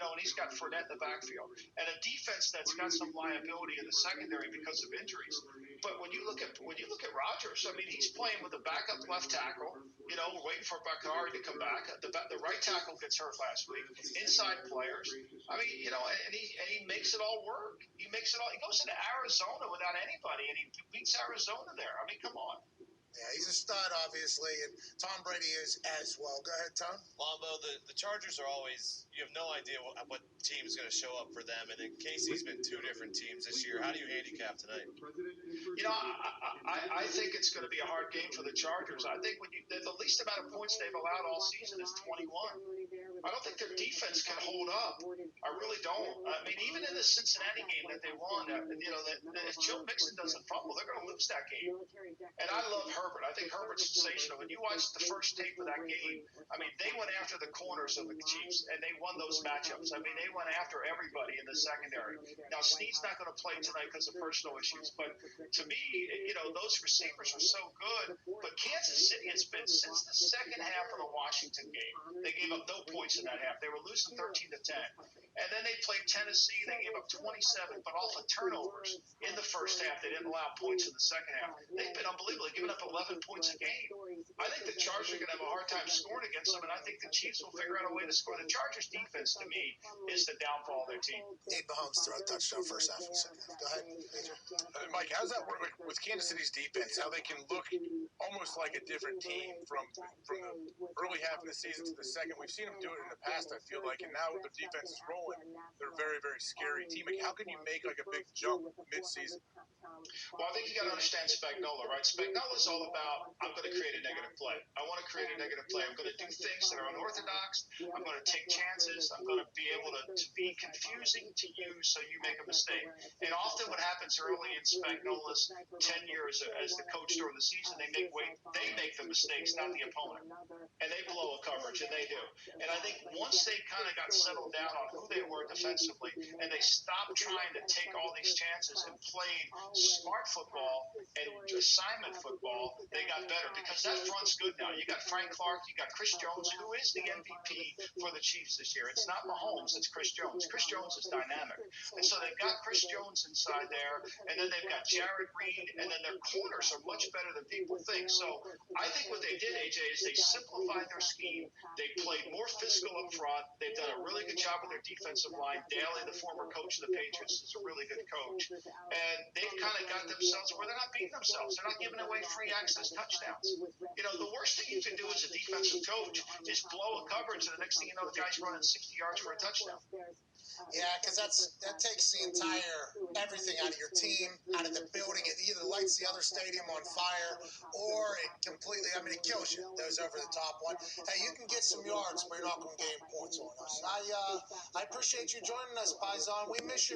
and he's got Fournette in the backfield, and a defense that's got some liability in the secondary because of injuries. But when you look at Rodgers, I mean, he's playing with a backup left tackle. Waiting for Bakari to come back. The right tackle gets hurt last week. Inside players. I mean, and he makes it all work. He makes it all. He goes into Arizona without anybody, and he beats Arizona there. I mean, come on. Yeah, he's a stud, obviously, and Tom Brady is as well. Go ahead, Tom. Lombo, the Chargers are always, you have no idea what team is going to show up for them. And then Casey's been two different teams this year. How do you handicap tonight? I think it's going to be a hard game for the Chargers. I think the least amount of points they've allowed all season is 21. I don't think their defense can hold up. I really don't. I mean, even in the Cincinnati game that they won, if Joe Mixon doesn't fumble, they're going to lose that game. And I love Herbert. I think Herbert's sensational. When you watch the first tape of that game, I mean, they went after the corners of the Chiefs, and they won those matchups. I mean, they went after everybody in the secondary. Now, Snead's not going to play tonight because of personal issues, but to me, those receivers are so good. But Kansas City has been, since the second half of the Washington game, they gave up no points in that half. They were losing 13-10. And then they played Tennessee. They gave up 27, but off of turnovers in the first half. They didn't allow points in the second half. They've been unbelievable. They've given up 11 points a game. I think the Chargers are going to have a hard time scoring against them, and I think the Chiefs will figure out a way to score. The Chargers' defense, to me, is the downfall of their team. Dave Mahomes throw a touchdown first half and second half. Go ahead, Major. Mike, how's that work with Kansas City's defense? How they can look almost like a different team from the early half of the season to the second. We've seen them do it in the past, I feel like, and now with their defense is rolling, they're a very, very scary team. Like, how can you make like a big jump mid-season? Well, I think you got to understand Spagnuolo, right? Spagnuolo's all about, I'm going to create a negative play. I want to create a negative play. I'm going to do things that are unorthodox. I'm going to take chances. I'm going to be able to be confusing to you so you make a mistake. And often what happens early in Spagnuolo's tenure as the coach during the season, they make the mistakes, not the opponent. And they blow a coverage, and they do. And I think once they kind of got settled down on who they were defensively, and they stopped trying to take all these chances and played smart football and assignment football, they got better because that front's good now. You got Frank Clark, you got Chris Jones, who is the MVP for the Chiefs this year. It's not Mahomes, it's Chris Jones. Chris Jones is dynamic. And so they've got Chris Jones inside there, and then they've got Jared Reed, and then their corners are much better than people think. So I think what they did, AJ, is they simplified their scheme. They played more physical up front. They've done a really good job with their defensive line. Daly, the former coach of the Patriots, is a really good coach. And they've kind of got themselves where they're not beating themselves. They're not giving away free access touchdowns. The worst thing you can do as a defensive coach is blow a coverage, and the next thing you know, the guy's running 60 yards for a touchdown. Yeah, because that takes the entire everything out of your team, out of the building. It either lights the other stadium on fire, or it completely, it kills you. Those over the top one. Hey, you can get some yards, but you're not going to gain points on us. I appreciate you joining us, Paisan. We miss you.